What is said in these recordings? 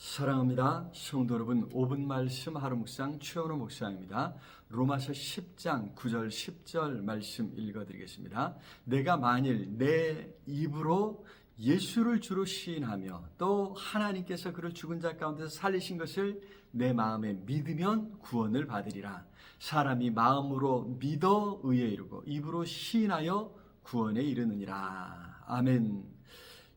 사랑합니다. 성도 여러분, 5분 말씀 하루 묵상 최원호 목사입니다. 로마서 10장 9절 10절 말씀 읽어드리겠습니다. 내가 만일 내 입으로 예수를 주로 시인하며 또 하나님께서 그를 죽은 자 가운데서 살리신 것을 내 마음에 믿으면 구원을 받으리라. 사람이 마음으로 믿어 의에 이르고 입으로 시인하여 구원에 이르느니라. 아멘.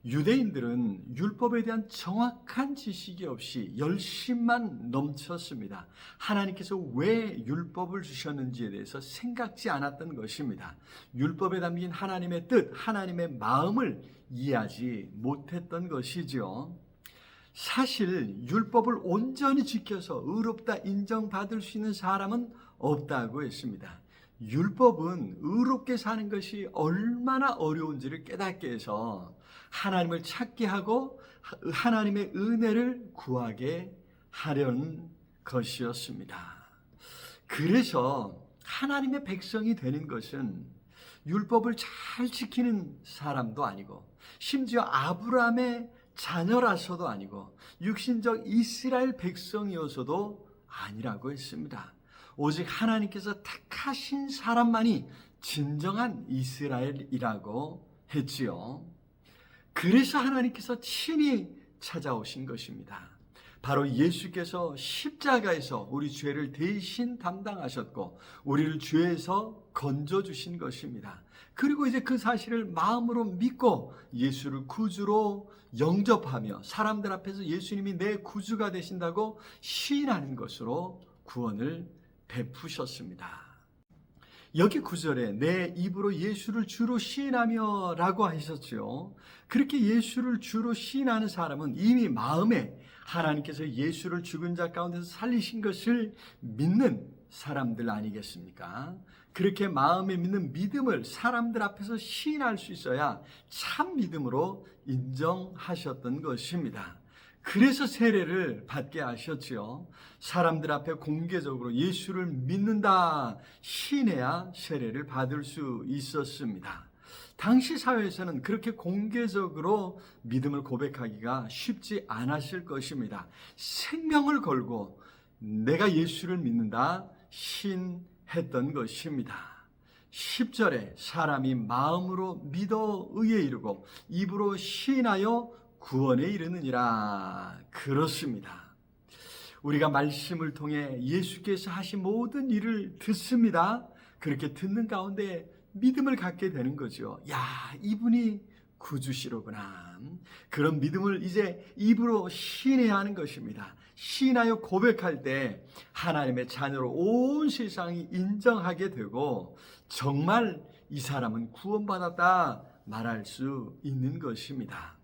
유대인들은 율법에 대한 정확한 지식이 없이 열심만 넘쳤습니다. 하나님께서 왜 율법을 주셨는지에 대해서 생각지 않았던 것입니다. 율법에 담긴 하나님의 뜻, 하나님의 마음을 이해하지 못했던 것이지요. 사실 율법을 온전히 지켜서 의롭다 인정받을 수 있는 사람은 없다고 했습니다. 율법은 의롭게 사는 것이 얼마나 어려운지를 깨닫게 해서 하나님을 찾게 하고 하나님의 은혜를 구하게 하려는 것이었습니다. 그래서 하나님의 백성이 되는 것은 율법을 잘 지키는 사람도 아니고 심지어 아브라함의 자녀라서도 아니고 육신적 이스라엘 백성이어서도 아니라고 했습니다. 오직 하나님께서 택하신 사람만이 진정한 이스라엘이라고 했지요. 그래서 하나님께서 친히 찾아오신 것입니다. 바로 예수께서 십자가에서 우리 죄를 대신 담당하셨고 우리를 죄에서 건져주신 것입니다. 그리고 이제 그 사실을 마음으로 믿고 예수를 구주로 영접하며 사람들 앞에서 예수님이 내 구주가 되신다고 시인하는 것으로 구원을 베푸셨습니다. 여기 9절에 내 입으로 예수를 주로 시인하며 라고 하셨죠. 그렇게 예수를 주로 시인하는 사람은 이미 마음에 하나님께서 예수를 죽은 자 가운데서 살리신 것을 믿는 사람들 아니겠습니까? 그렇게 마음에 믿는 믿음을 사람들 앞에서 시인할 수 있어야 참 믿음으로 인정하셨던 것입니다. 그래서 세례를 받게 하셨지요. 사람들 앞에 공개적으로 예수를 믿는다 시인해야 세례를 받을 수 있었습니다. 당시 사회에서는 그렇게 공개적으로 믿음을 고백하기가 쉽지 않았을 것입니다. 생명을 걸고 내가 예수를 믿는다 시인했던 것입니다. 10절에 사람이 마음으로 믿어 의에 이르고 입으로 시인하여 구원에 이르느니라. 그렇습니다. 우리가 말씀을 통해 예수께서 하신 모든 일을 듣습니다. 그렇게 듣는 가운데 믿음을 갖게 되는 거죠. 야, 이분이 구주시로구나. 그런 믿음을 이제 입으로 시인해야 하는 것입니다. 시인하여 고백할 때 하나님의 자녀로 온 세상이 인정하게 되고 정말 이 사람은 구원받았다 말할 수 있는 것입니다.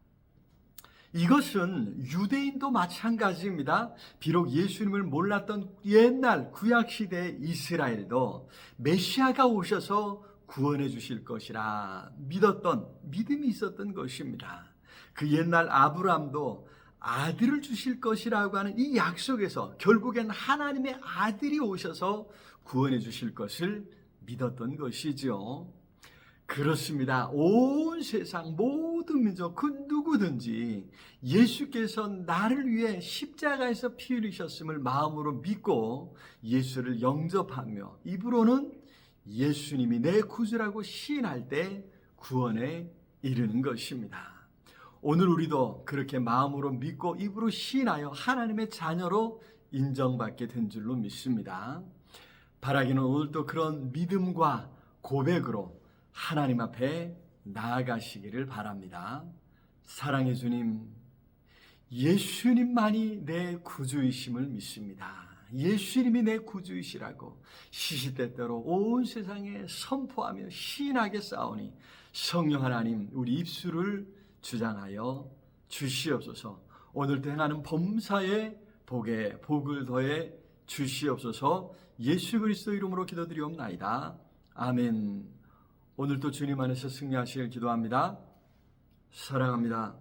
이것은 유대인도 마찬가지입니다. 비록 예수님을 몰랐던 옛날 구약시대의 이스라엘도 메시아가 오셔서 구원해 주실 것이라 믿었던 믿음이 있었던 것입니다. 그 옛날 아브라함도 아들을 주실 것이라고 하는 이 약속에서 결국엔 하나님의 아들이 오셔서 구원해 주실 것을 믿었던 것이죠. 그렇습니다. 온 세상 모든 민족 그 누구든지 예수께서 나를 위해 십자가에서 피 흘리셨음을 마음으로 믿고 예수를 영접하며 입으로는 예수님이 내 구주라고 시인할 때 구원에 이르는 것입니다. 오늘 우리도 그렇게 마음으로 믿고 입으로 시인하여 하나님의 자녀로 인정받게 된 줄로 믿습니다. 바라기는 오늘도 그런 믿음과 고백으로 하나님 앞에 나아가시기를 바랍니다. 사랑의 주님, 예수님만이 내 구주이심을 믿습니다. 예수님이 내 구주이시라고 시시때때로 온 세상에 선포하며 시인하게 싸우니 성령 하나님 우리 입술을 주장하여 주시옵소서. 오늘도 행하는 범사에 복에 복을 더해 주시옵소서. 예수 그리스도 이름으로 기도드리옵나이다. 아멘. 오늘도 주님 안에서 승리하시길 기도합니다. 사랑합니다.